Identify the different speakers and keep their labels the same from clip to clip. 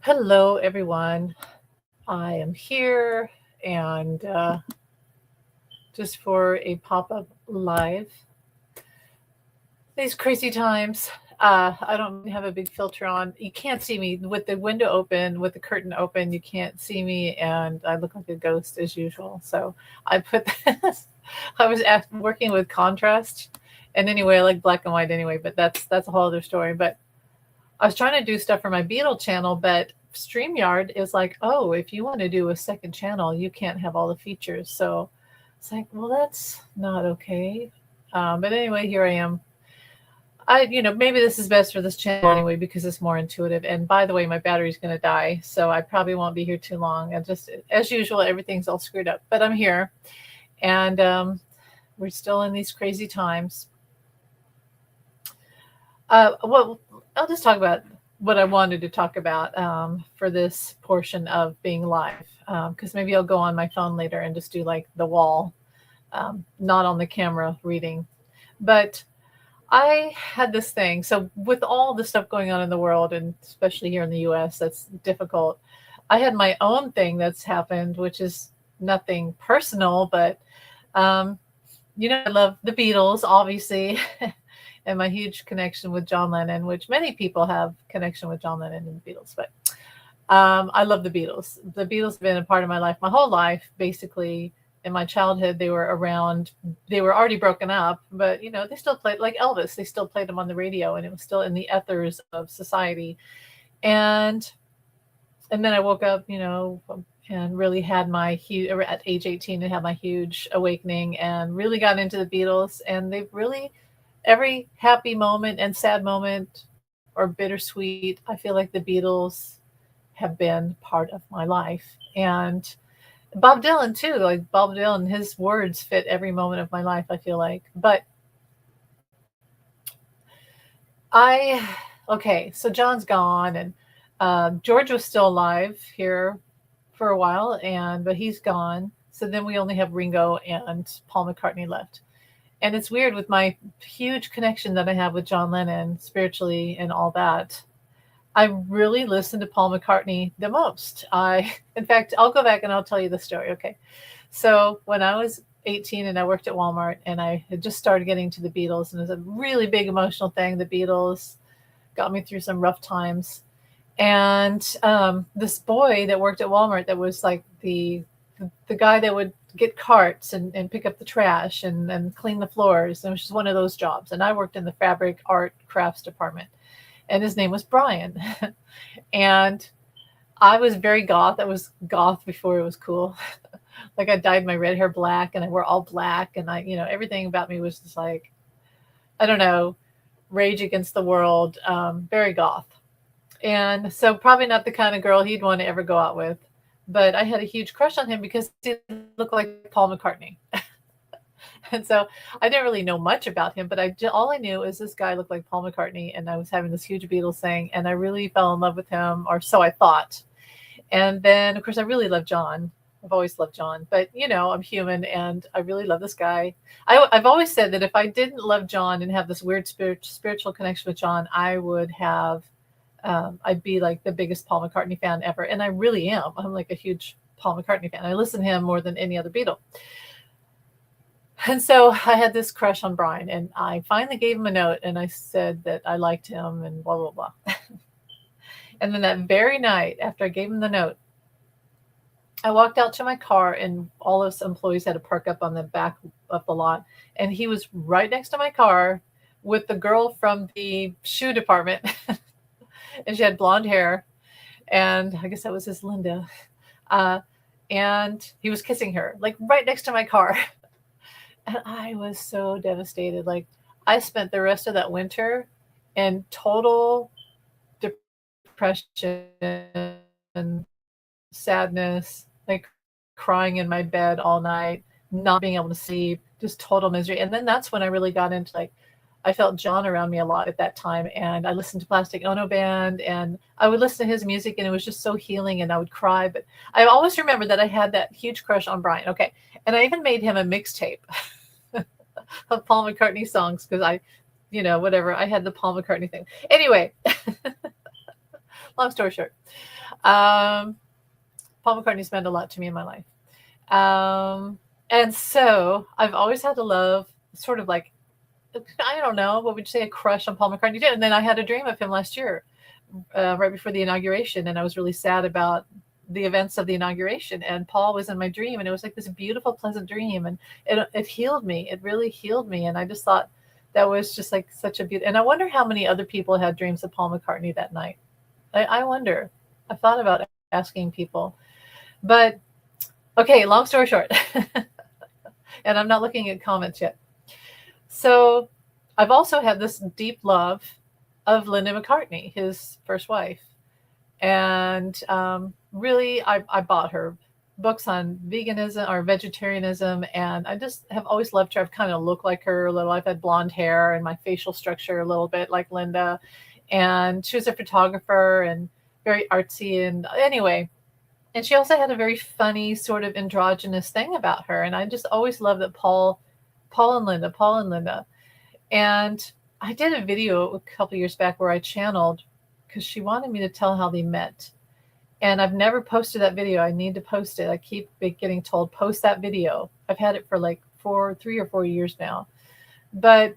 Speaker 1: Hello, everyone. I am here and just for a pop up live. These crazy times. I don't even have a big filter on. You can't see me with the window open, with the curtain open. You can't see me, and I look like a ghost as usual. So I put this. Working with contrast, and anyway, I like black and white anyway. But that's a whole other story. But I was trying to do stuff for my Beetle channel, but StreamYard is like, oh, if you want to do a second channel, you can't have all the features. So it's like, well, that's not okay. But anyway, here I am. Maybe this is best for this channel anyway because it's more intuitive. And by the way, my battery's going to die, so I probably won't be here too long. And just as usual, everything's all screwed up. But I'm here, and we're still in these crazy times. Well, I'll just talk about what I wanted to talk about for this portion of being live, because maybe I'll go on my phone later and just do like the wall, not on the camera reading. But I had this thing. So, with all the stuff going on in the world, and especially here in the US, that's difficult. I had my own thing that's happened, which is nothing personal, but um, I love the Beatles, obviously, and my huge connection with John Lennon, which many people have connection with John Lennon and the Beatles. But I love the Beatles. The Beatles have been a part of my life, my whole life, basically. In my childhood, they were around. They were already broken up, but they still played like Elvis. They still played them on the radio, and it was still in the ethers of society. And and then I woke up, and really had my huge at age 18 and had my huge awakening and really got into the Beatles. And they've really every happy moment and sad moment or bittersweet, I feel like the Beatles have been part of my life. And Bob Dylan too, like Bob Dylan, his words fit every moment of my life, I feel like. But I okay, so John's gone, and George was still alive here for a while, and but he's gone. So then we only have Ringo and Paul McCartney left. And it's weird with my huge connection that I have with John Lennon spiritually and all that. I really listen to Paul McCartney the most. In fact, I'll go back and I'll tell you the story. Okay. So when I was 18 and I worked at Walmart and I had just started getting to the Beatles, and it was a really big emotional thing. The Beatles got me through some rough times. And this boy that worked at Walmart that was like the guy that would get carts and pick up the trash and clean the floors. It was just one of those jobs. And I worked in the fabric art crafts department. And his name was Brian. And I was very goth. I was goth before it was cool. Like I dyed my red hair black and I wore all black. And everything about me was just like, I don't know, rage against the world, very goth. And so probably not the kind of girl he'd want to ever go out with. But I had a huge crush on him because he looked like Paul McCartney. And so I didn't really know much about him, but all I knew is this guy looked like Paul McCartney, and I was having this huge Beatles thing, and I really fell in love with him, or so I thought. And then, of course, I really love John. I've always loved John, but I'm human, and I really love this guy. I've always said that if I didn't love John and have this weird spiritual connection with John, I'd be like the biggest Paul McCartney fan ever, and I really am. I'm like a huge Paul McCartney fan. I listen to him more than any other Beatle. And so I had this crush on Brian, and I finally gave him a note, and I said that I liked him, and blah blah blah. And then that very night, after I gave him the note, I walked out to my car, and all of us employees had to park up on the back of the lot, and he was right next to my car with the girl from the shoe department, and she had blonde hair, and I guess that was his Linda, uh, and he was kissing her, like right next to my car. And I was so devastated. Like I spent the rest of that winter in total depression, sadness, like crying in my bed all night, not being able to sleep, just total misery. And then that's when I really got into like I felt John around me a lot at that time, and I listened to Plastic Ono Band, and I would listen to his music, and it was just so healing, and I would cry. But I always remember that I had that huge crush on Brian. Okay, and I even made him a mixtape of Paul McCartney songs because whatever, I had the Paul McCartney thing. Anyway, Long story short, um, Paul McCartney's meant a lot to me in my life. And so I've always had to love, sort of like, I don't know, what would you say, a crush on Paul McCartney did. And then I had a dream of him last year, right before the inauguration. And I was really sad about the events of the inauguration. And Paul was in my dream. And it was like this beautiful, pleasant dream. And it healed me. It really healed me. And I just thought that was just like such a beautiful. And I wonder how many other people had dreams of Paul McCartney that night. I wonder. I thought about asking people. But okay, long story short. And I'm not looking at comments yet. So I've also had this deep love of Linda McCartney, his first wife. And really, I bought her books on veganism or vegetarianism. And I just have always loved her. I've kind of looked like her a little. I've had blonde hair and my facial structure a little bit like Linda. And she was a photographer and very artsy. And anyway, and she also had a very funny sort of androgynous thing about her. And I just always loved that Paul and Linda. And I did a video a couple years back where I channeled because she wanted me to tell how they met. And I've never posted that video. I need to post it. I keep getting told, post that video. I've had it for like 3 or 4 years now. But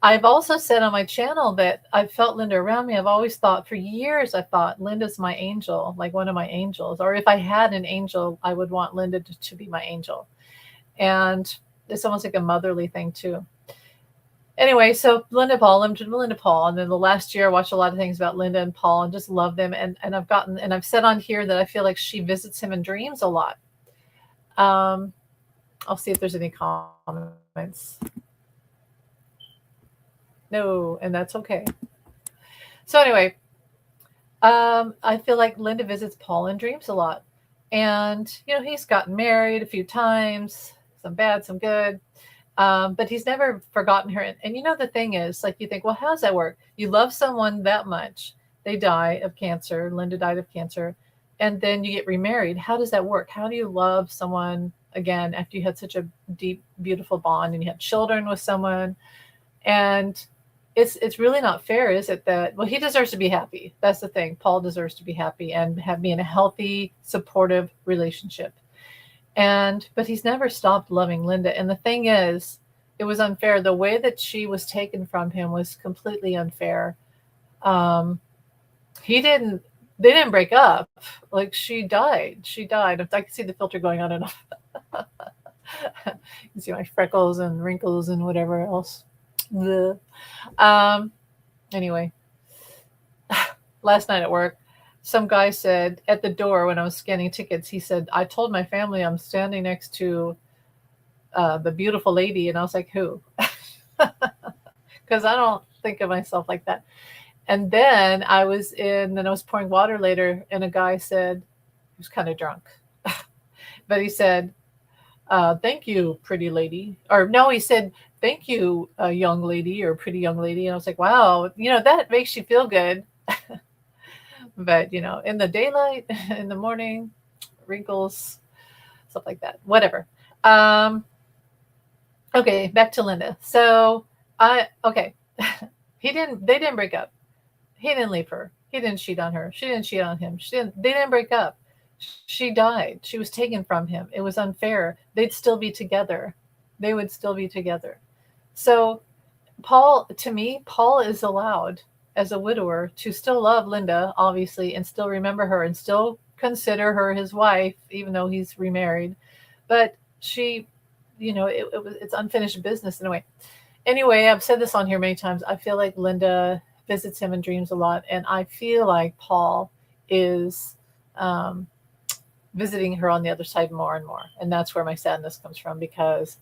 Speaker 1: I've also said on my channel that I've felt Linda around me. I've always thought, for years, I thought Linda's my angel, like one of my angels. Or if I had an angel, I would want Linda to be my angel. And it's almost like a motherly thing too. Anyway, so Linda Paul. And then the last year I watched a lot of things about Linda and Paul and just love them. And I've said on here that I feel like she visits him in dreams a lot. I'll see if there's any comments. No, and that's okay. So anyway, I feel like Linda visits Paul in dreams a lot. And, he's gotten married a few times, some bad, some good. But he's never forgotten her. And the thing is, like, you think, well, how does that work? You love someone that much. They die of cancer. Linda died of cancer. And then you get remarried. How does that work? How do you love someone again after you had such a deep, beautiful bond and you have children with someone? And it's really not fair, is it? Well, he deserves to be happy. That's the thing. Paul deserves to be happy and be in a healthy, supportive relationship. But he's never stopped loving Linda. And the thing is, it was unfair. The way that she was taken from him was completely unfair. They didn't break up. Like, she died. I can see the filter going on and off. You can see my freckles and wrinkles and whatever else. Anyway, last night at work, some guy said at the door when I was scanning tickets, he said, I told my family I'm standing next to the beautiful lady. And I was like, who? Because I don't think of myself like that. And then I was pouring water later, and a guy said, he was kind of drunk, but he said, thank you, pretty lady. Or no, he said, thank you, young lady, or pretty young lady. And I was like, wow, that makes you feel good. But, in the daylight, in the morning, wrinkles, stuff like that, whatever. Okay, back to Linda. So they didn't break up. He didn't leave her. He didn't cheat on her. She didn't cheat on him. They didn't break up. She died. She was taken from him. It was unfair. They'd still be together. They would still be together. So to me, Paul is allowed as a widower to still love Linda, obviously, and still remember her and still consider her his wife, even though he's remarried. But she, it's unfinished business in a way. Anyway, I've said this on here many times. I feel like Linda visits him in dreams a lot. And I feel like Paul is visiting her on the other side more and more. And that's where my sadness comes from because,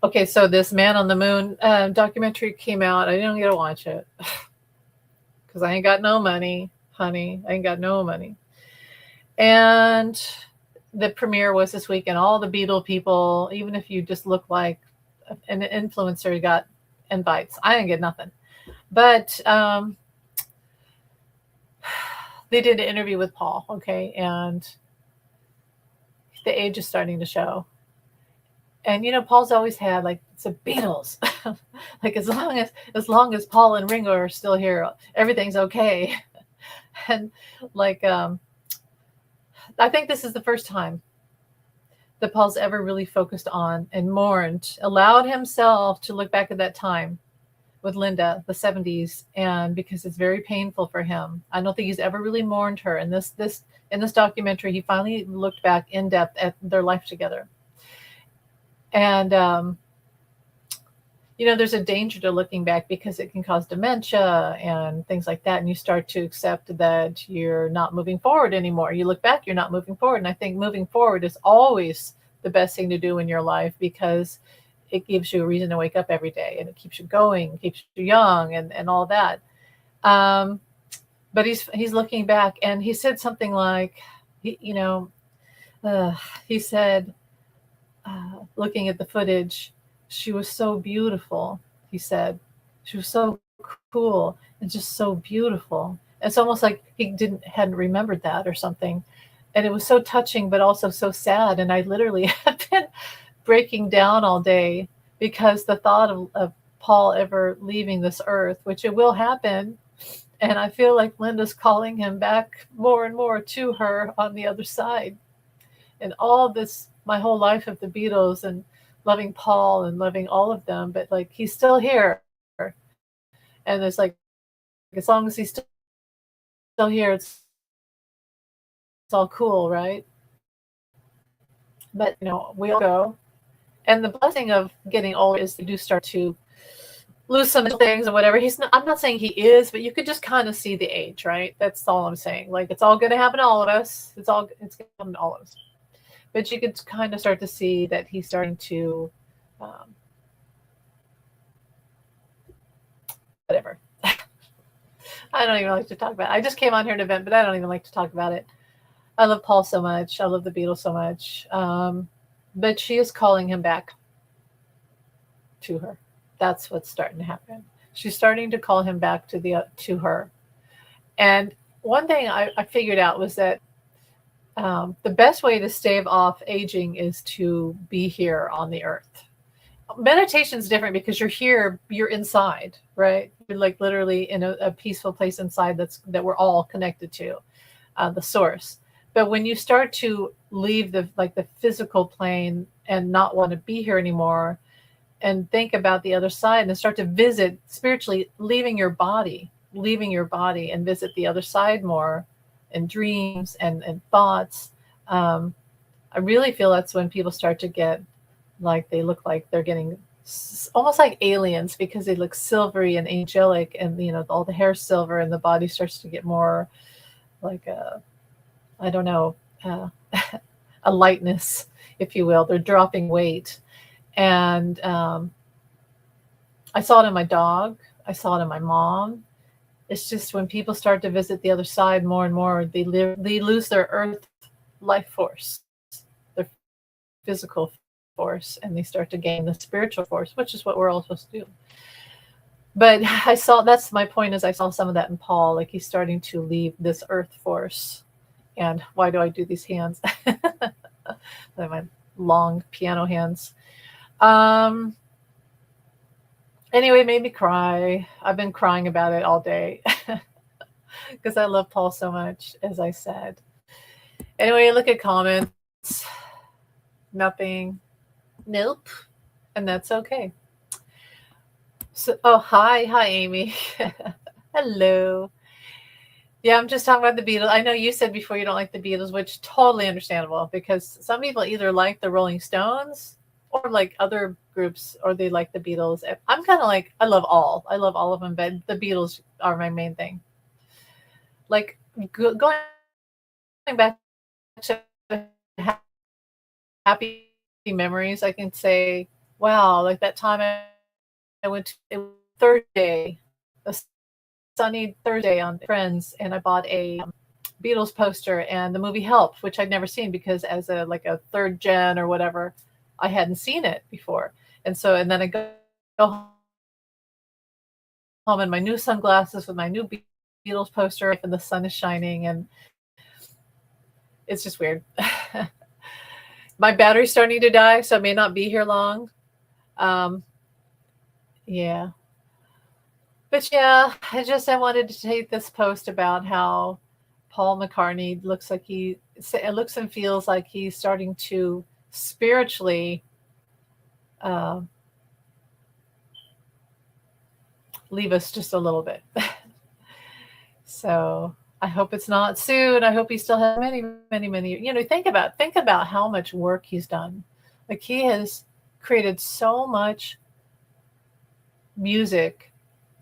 Speaker 1: okay, so this Man on the Moon documentary came out. I didn't get to watch it because I ain't got no money, honey. I ain't got no money. And the premiere was this week, and all the Beatle people, even if you just look like an influencer, got invites. I didn't get nothing. But they did an interview with Paul, okay, and the age is starting to show. And Paul's always had, like, it's the Beatles. Like, as long as Paul and Ringo are still here, everything's okay. And like, I think this is the first time that Paul's ever really focused on and mourned, allowed himself to look back at that time with Linda, the 70s, and because it's very painful for him. I don't think he's ever really mourned her. And this in this documentary, he finally looked back in depth at their life together. And there's a danger to looking back because it can cause dementia and things like that. And you start to accept that you're not moving forward anymore. You look back, you're not moving forward. And I think moving forward is always the best thing to do in your life because it gives you a reason to wake up every day and it keeps you going, keeps you young and all that. But he's looking back and he said something like, he said, looking at the footage, she was so beautiful, he said. She was so cool and just so beautiful. It's almost like he hadn't remembered that or something. And it was so touching, but also so sad. And I literally have been breaking down all day because the thought of Paul ever leaving this earth, which it will happen. And I feel like Linda's calling him back more and more to her on the other side. And all this, my whole life of the Beatles and loving Paul and loving all of them, but like he's still here. And it's like, as long as he's still here, it's all cool, right? But we all go. And the blessing of getting older is you do start to lose some things and whatever. I'm not saying he is, but you could just kind of see the age, right? That's all I'm saying. Like it's all going to happen to all of us. It's going to happen to all of us. But you could kind of start to see that he's starting to, whatever. I don't even like to talk about it. I just came on here to vent, but I don't even like to talk about it. I love Paul so much. I love the Beatles so much. But she is calling him back to her. That's what's starting to happen. She's starting to call him back to her. And one thing I figured out was that the best way to stave off aging is to be here on the earth. Meditation is different because you're here, you're inside, right? You're like literally in a peaceful place inside that we're all connected to, the source. But when you start to leave the physical plane and not want to be here anymore, and think about the other side and start to visit spiritually, leaving your body and visit the other side more in dreams and thoughts. I really feel that's when people start to get like they look like they're getting almost like aliens because they look silvery and angelic and all the hair silver and the body starts to get more like I don't know, a lightness, if you will. They're dropping weight. And I saw it in my dog. I saw it in my mom. It's just when people start to visit the other side more and more, they lose their earth life force, their physical force, and they start to gain the spiritual force, which is what we're all supposed to do. But that's my point is I saw some of that in Paul, like he's starting to leave this earth force. And why do I do these hands? My long piano hands. Anyway, it made me cry. I've been crying about it all day because I love Paul so much, as I said. Anyway, look at comments. Nothing. Nope. And that's okay. So, hi, Amy. Hello. Yeah, I'm just talking about the Beatles. I know you said before you don't like the Beatles, which totally understandable because some people either like the Rolling Stones or like other groups, or they like the Beatles. I'm kind of like, I love all of them, but the Beatles are my main thing. Like going back to happy memories, I can say, wow, like that time I went to Thursday, a sunny Thursday on Friends, and I bought a Beatles poster and the movie Help, which I'd never seen because as a third gen or whatever, I hadn't seen it before. And then I go home in my new sunglasses with my new Beatles poster and the sun is shining and it's just weird. My battery's starting to die, so I may not be here long. Yeah. But yeah, I wanted to take this post about how Paul McCartney looks like it looks and feels like he's starting to spiritually uh, leave us just a little bit. So I hope it's not soon. I hope he still has many, many, many. Think about how much work he's done. Like he has created so much music,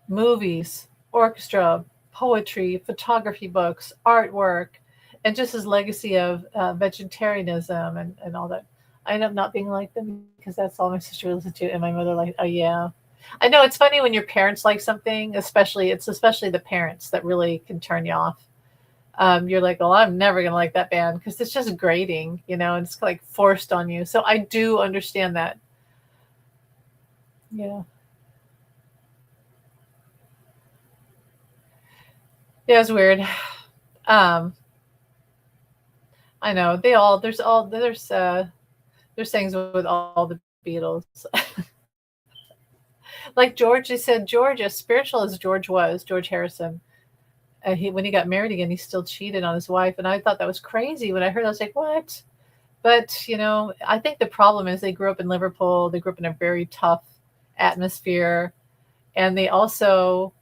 Speaker 1: movies, orchestra, poetry, photography books, artwork, and just his legacy of vegetarianism and all that. I end up not being like them because that's all my sister listened to, and my mother like, oh yeah. I know it's funny when your parents like something, especially the parents that really can turn you off. You're like, well, I'm never gonna like that band because it's just grating, and it's like forced on you. So I do understand that. Yeah, yeah, it's weird. Um, I know they all there's things with all the Beatles. Like George, they said George, as spiritual as George was, George Harrison, when he got married again, he still cheated on his wife, and I thought that was crazy. When I heard, I was like, what? But I think the problem is they grew up in Liverpool. They grew up in a very tough atmosphere, and they also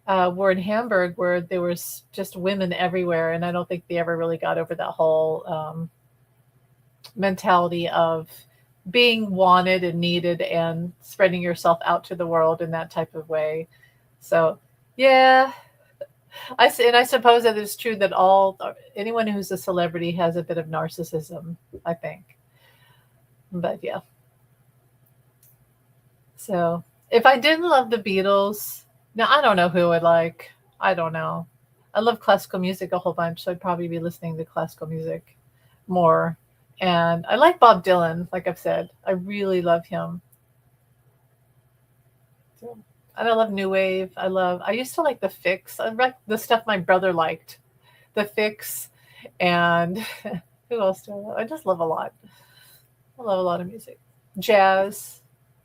Speaker 1: were in Hamburg, where there was just women everywhere, and I don't think they ever really got over that whole mentality of being wanted and needed and spreading yourself out to the world in that type of way. So, yeah, and I suppose that it's true that anyone who's a celebrity has a bit of narcissism, I think. But yeah, so if I didn't love the Beatles, now I don't know who I'd like. I don't know. I love classical music a whole bunch, so I'd probably be listening to classical music more. And I like Bob Dylan, like I've said. I really love him. So, and I love new wave. I used to like the Fix. I like the stuff my brother liked. The Fix and who else do I love? I just love a lot. I love a lot of music. Jazz,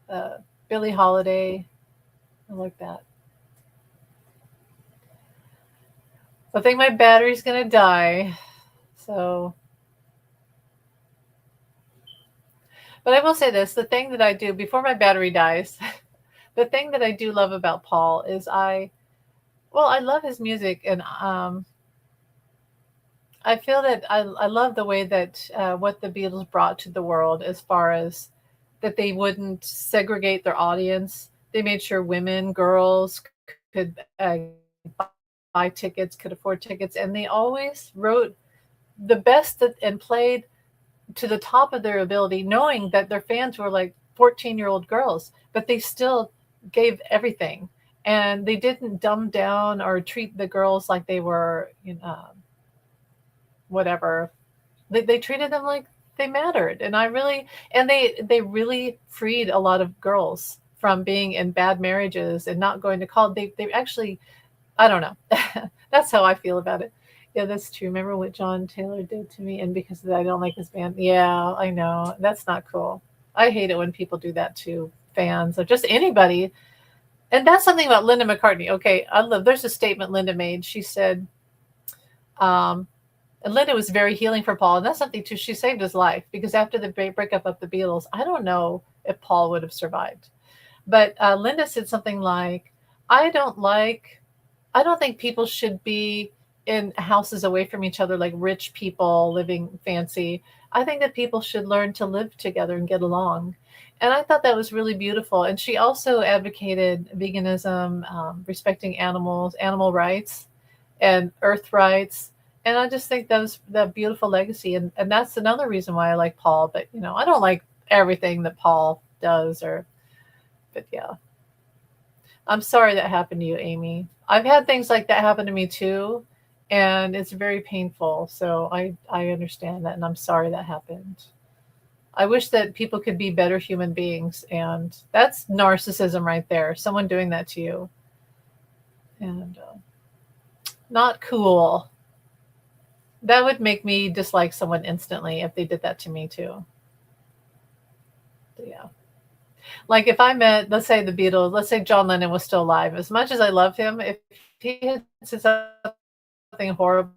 Speaker 1: uh, Billie Holiday. I like that. I think my battery's gonna die. So, but I will say this: the thing that I do before my battery dies, the thing that I do love about Paul is I love his music, and I feel that I love the way that what the Beatles brought to the world, as far as that they wouldn't segregate their audience. They made sure women, girls could buy tickets, could afford tickets, and they always wrote the best and played to the top of their ability, knowing that their fans were like 14-year-old girls, but they still gave everything. And they didn't dumb down or treat the girls like they were, whatever. They treated them like they mattered. And they really freed a lot of girls from being in bad marriages and not going to college. They actually, I don't know. That's how I feel about it. Yeah, that's true. Remember what John Taylor did to me, and because I don't like his band. Yeah, I know. That's not cool. I hate it when people do that to fans or just anybody. And that's something about Linda McCartney. Okay, there's a statement Linda made. She said, um, and Linda was very healing for Paul, and that's something too. She saved his life because after the breakup of the Beatles, I don't know if Paul would have survived. But Linda said something like, "I don't like I don't think people should be in houses away from each other like rich people living fancy. I think that people should learn to live together and get along." And I thought that was really beautiful. And she also advocated veganism, respecting animals, animal rights, and earth rights. And I just think that was that beautiful legacy. And that's another reason why I like Paul. But, I don't like everything that Paul does but yeah. I'm sorry that happened to you, Amy. I've had things like that happen to me too, and it's very painful. So I understand that, and I'm sorry that happened. I wish that people could be better human beings, and that's narcissism right there. Someone doing that to you, and not cool. That would make me dislike someone instantly if they did that to me too. So, yeah. Like if I met, let's say the Beatles, let's say John Lennon was still alive, as much as I love him, if he had said something horrible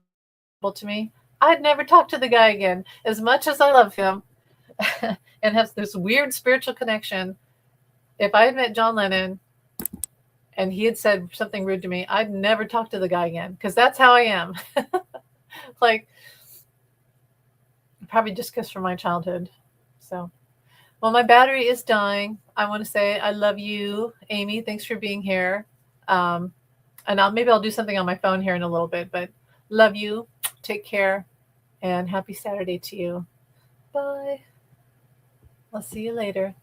Speaker 1: to me, I'd never talk to the guy again. As much as I love him and have this weird spiritual connection, if I had met John Lennon and he had said something rude to me, I'd never talk to the guy again because that's how I am. Like, probably just because from my childhood. So, well, my battery is dying. I want to say I love you, Amy. Thanks for being here. Um, and maybe I'll do something on my phone here in a little bit, but love you. Take care and happy Saturday to you. Bye. I'll see you later.